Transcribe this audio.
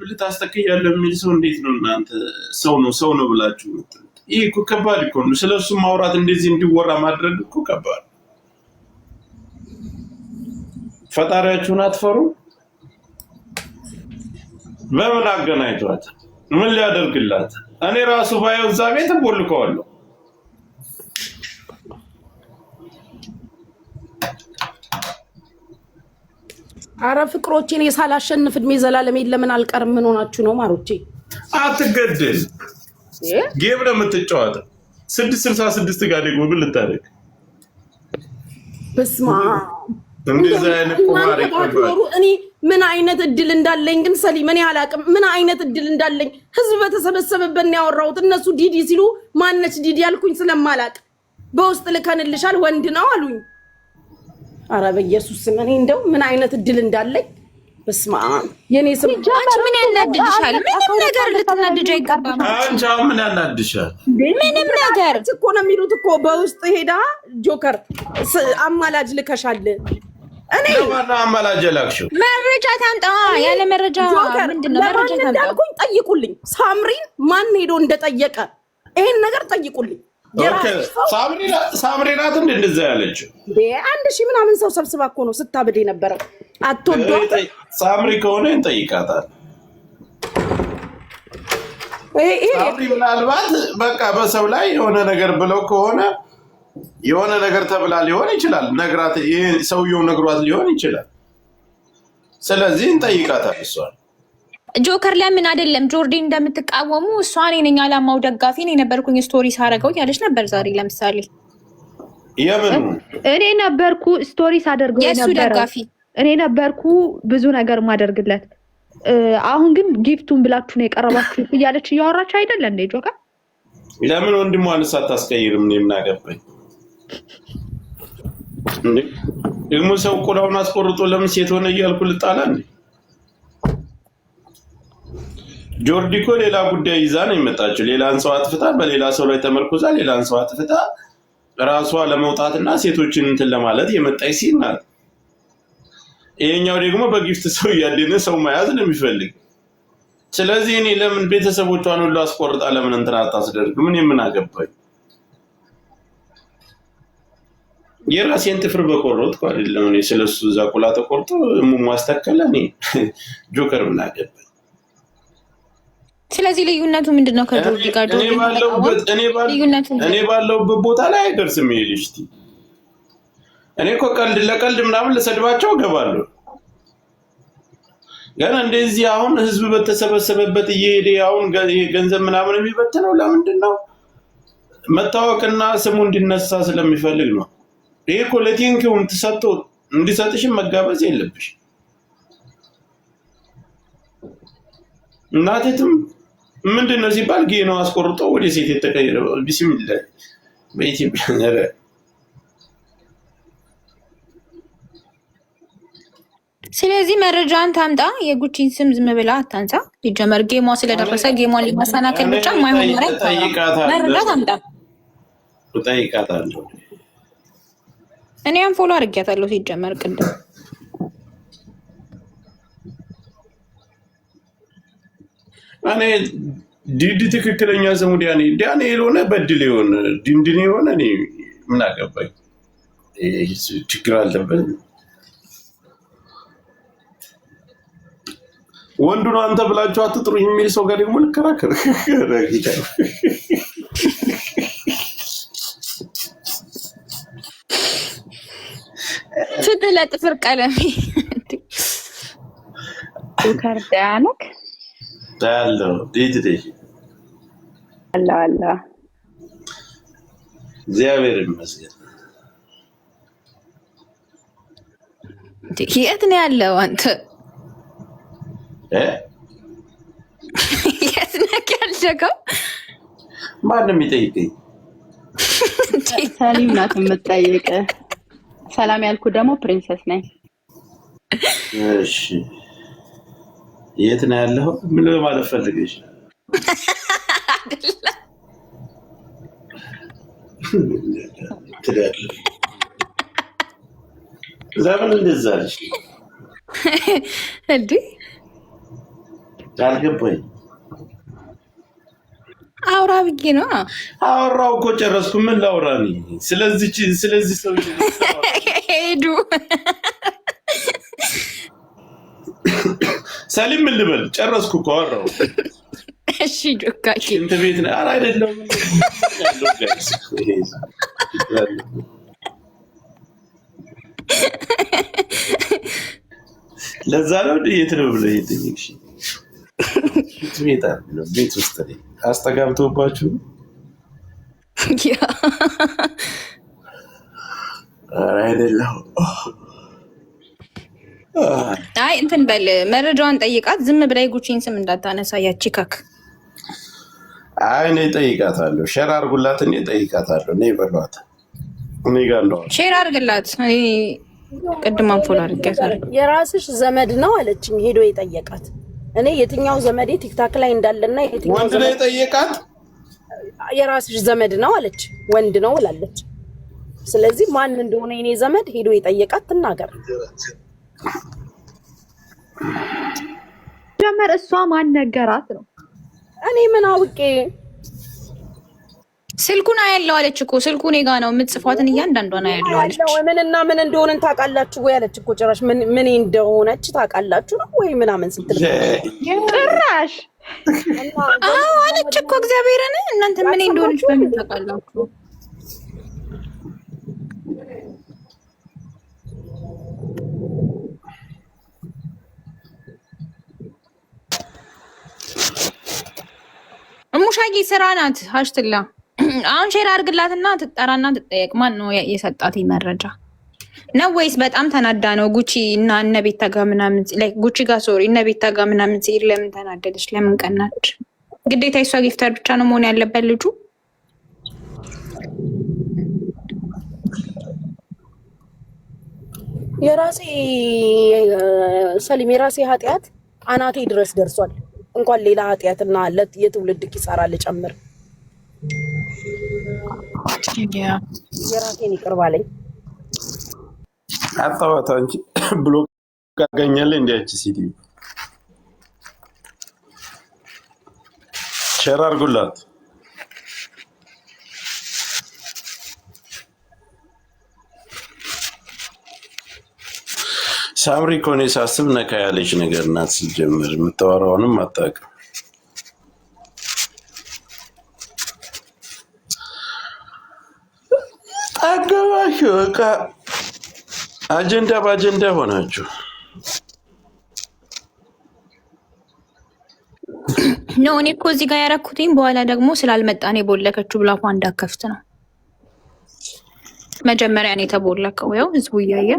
ልታስተካክያለሁ የሚል ሰው እንዴት ነው እናንተ ሰው ነው ብላችሁ? ይሄ እኮ ከባድ እኮ ነው። ስለሱ ማውራት እንደዚህ እንዲወራ ማድረግ እኮ ከባድ። ፈጣሪያችሁን አትፈሩ? በምን አገናኝቷት? ምን ሊያደርግላት? እኔ ራሱ ባየው እዛ ቤት ቦልከዋለሁ። አረ ፍቅሮቼን የሳላሸንፍ እድሜ ዘላለም ለምን አልቀርም? ምን ሆናችሁ ነው ማሮቼ? አትገደል። ጌም ነው የምትጫወተው። 666 ጋር ደግሞ ምን ልታደርግ? በስማ እንደዛ አይነት ቁማር ይቀርባል። እኔ ምን አይነት እድል እንዳለኝ ግን ሰሊም እኔ አላቅም። ምን አይነት እድል እንዳለኝ ህዝብ በተሰበሰበበት ነው ያወራሁት። እነሱ ዲዲ ሲሉ ማነች ዲዲ ያልኩኝ ስለማላቅ በውስጥ ልከንልሻል ወንድ ነው አሉኝ። አረ በኢየሱስ ስም እኔ እንደው ምን አይነት እድል እንዳለኝ በስማ የኔ ስም አንቺ ምን ያናድድሻል? ምንም ነገር ልትናደጅ አይገባም። አንቺ ምን ያናድድሻል? ምንም ነገር እኮ ነው የሚሉት እኮ በውስጥ ሄዳ ጆከር አማላጅ ልከሻል። እኔ ለማን አማላጅ ላክሽው? መረጃ ታምጣ። ያለ መረጃ ምንድነው መረጃ ታምጣ? እንዳልኩኝ ጠይቁልኝ። ሳምሪን ማን ሄዶ እንደጠየቀ ይሄን ነገር ጠይቁልኝ። ሳምሪ ናት እንደዛ ያለችው። አንድ ሺህ ምናምን ሰው ሰብስባ እኮ ነው ስታብድ የነበረው። አትወዷት። ሳምሪ ከሆነ እንጠይቃታል። ሳምሪ ምናልባት በቃ በሰው ላይ የሆነ ነገር ብለው ከሆነ የሆነ ነገር ተብላ ሊሆን ይችላል። ነግራት ሰውየው ነግሯት ሊሆን ይችላል። ስለዚህ እንጠይቃታል እሷን። ጆከር ለምን አይደለም ጆርዲ እንደምትቃወሙ እሷ እኔ ነኝ አላማው ደጋፊ ነኝ ነበርኩኝ ስቶሪ ሳረገው ያለች ነበር። ዛሬ ለምሳሌ የምን እኔ ነበርኩ ስቶሪ ሳደርገው የሱ ደጋፊ እኔ ነበርኩ ብዙ ነገር ማደርግለት። አሁን ግን ጊፍቱን ብላችሁ ነው የቀረባችሁ እያለች እያወራች አይደለ እንዴ ጆከር? ለምን ወንድሟን ሳታስቀይርም? እኔ ምን አገባኝ እንዴ? ደግሞ ሰው ቆዳውን አስቆርጦ ለምን ሴት ሆነ እያልኩ ልጣላ እንዴ? ጆርዲ እኮ ሌላ ጉዳይ ይዛ ነው የመጣችው። ሌላን ሰው አጥፍታ በሌላ ሰው ላይ ተመርኩዛ ሌላን ሰው አጥፍታ ራሷ ለመውጣትና ሴቶችን እንትን ለማለት የመጣች ሲል ናት። ይሄኛው ደግሞ በጊፍት ሰው እያደነ ሰው መያዝ ነው የሚፈልግ። ስለዚህ እኔ ለምን ቤተሰቦቿን ሁሉ አስቆርጣ ለምን እንትን አታስደርግ? ምን የምናገባኝ? የራሴን ጥፍር በቆረጥኩ አይደለም እኔ ስለሱ እዛ ቁላ ተቆርጦ ማስተከለ እኔ ጆከር ምን አገባኝ? ስለዚህ ልዩነቱ ምንድነው? ከጆርዲ ጋር እኔ ባለውበት ቦታ ላይ አይደርስም ይሄ ልጅ። እኔ እኮ ቀልድ ለቀልድ ምናምን ልሰድባቸው እገባለሁ። ግን እንደዚህ አሁን ህዝብ በተሰበሰበበት እየሄደ አሁን ገንዘብ ምናምን የሚበትነው ለምንድን ነው? መታወቅና ስሙ እንዲነሳ ስለሚፈልግ ነው። ይሄ እኮ ለቲንኪውም ተሰጥቶ እንዲሰጥሽም መጋበዝ የለብሽ። እናቴትም ምንድነው ሲባል ጌ ነው አስቆርጦ ወደ ሴት የተቀየረው። ቢስሚላህ በኢትዮጵያ ነገር ስለዚህ መረጃን ታምጣ። የጉቺን ስም ዝም ብላ አታንሳ። ይጀመር ጌሟ ስለደረሰ ጌሟን ለማሰናከል ብቻ ማይሆን መረጃ ታምጣ። እጠይቃታለሁ። እኔም ፎሎ አድርጊያታለሁ ሲጀመር ቅድም እኔ ዲዲ ትክክለኛ ስሙ ዳንኤል ሆነ በድል የሆነ ድንድን የሆነ እኔ ምን አገባኝ? ችግር አለበት። ወንዱ ነው አንተ ብላችሁ አትጥሩ የሚል ሰው ጋር ደግሞ ልከራከር። ፍትህ ለጥፍር ቀለሜ ከርዳነክ ታያለው ዲዲ አላ እግዚአብሔር ይመስገን። የት ነው ያለው አንተ? የት ነው ያለው? ማንም ይጠይቀኝ። ሰሊም ናት የምትጠይቅ። ሰላም ያልኩ ደግሞ ፕሪንሰስ ነኝ። እሺ የት ነው ያለው? ምን ማለት ፈልገሽ? ዘመን እንደዛ አለሽ እንዴ? አልገባኝ። አውራ ብዬ ነው። አወራው እኮ ጨረስኩ። ምን ላውራ ነኝ? ስለዚህ ሰው ሄዱ። ሰሊም ምን ልበል? ጨረስኩ እኮ አወራው። እሺ ጆካኪ እንት ቤት ነው። ኧረ አይደለም ለዛ ነው የት ነው ብለህ የጠየቅሽ? ቤት ውስጥ አስተጋብቶባችሁ አይደለም። አይ እንትን በል መረጃዋን ጠይቃት። ዝም ብላ የጉቺን ስም እንዳታነሳ ያቺ ካክ። አይ እኔ እጠይቃታለሁ። ሼር አድርጉላት። እኔ እጠይቃታለሁ። እኔ በሏት። እኔ ጋር ነው። ሼር አድርግላት። እኔ ቅድም አንፎሎ አድርጌያታለሁ። የራስሽ ዘመድ ነው አለችኝ ሄዶ የጠየቃት። እኔ የትኛው ዘመዴ ቲክታክ ላይ እንዳለና የትኛው ወንድ ነው የጠየቃት? የራስሽ ዘመድ ነው አለች። ወንድ ነው ብላለች። ስለዚህ ማን እንደሆነ የኔ ዘመድ ሄዶ የጠየቃት ትናገር። ጀመር እሷ ማን ነገራት ነው? እኔ ምን አውቄ? ስልኩን አያለው አለች እኮ። ስልኩ እኔ ጋ ነው። የምትጽፏትን እያንዳንዷን አያለው አለች። ምንና ምን እንደሆነ ታውቃላችሁ ወይ አለች እኮ። ጭራሽ ምን እንደሆነች ታውቃላችሁ ነው ወይ ምናምን ስትል ጭራሽ አዎ አለች እኮ። እግዚአብሔርን እናንተ ምን እንደሆነች በምን ታውቃላችሁ? ሙሻጊ ስራ ናት። ሀሽትላ አሁን ሼር አድርግላትና ትጠራና ትጠየቅ። ማን ነው የሰጣት መረጃ ነው? ወይስ በጣም ተናዳ ነው? ጉቺ እና እነ ቤታ ጋር ምናምን ላይ ጉቺ ጋር ሶሪ እነ ቤታ ጋር ምናምን ሲል ለምን ተናደደች? ለምን ቀናች? ግዴታ የሷ ጊፍተር ብቻ ነው መሆን ያለበት ልጁ? የራሴ ሰሊም የራሴ ኃጢአት አናቴ ድረስ ደርሷል። እንኳን ሌላ ኃጢአትና የትውልድ ኪሳራ ልጨምር። የራሴን ይቅር ባለኝ። አጣዋታ እንጂ ብሎ ካገኛለ እንዲያች ሲዲ ሼር አድርጉላት። ሳምሪ እኮ እኔ ሳስብ ነካ ያለች ነገር ናት። ሲጀምር የምታወራውንም አታውቅም። አገባችሁ በቃ አጀንዳ በአጀንዳ ሆናችሁ። ነው እኔ እኮ እዚህ ጋር ያረኩትኝ በኋላ ደግሞ ስላልመጣን የቦለከችው ብላፏ እንዳከፍት ነው። መጀመሪያ ነው የተቦለከው። ያው ህዝቡ እያየ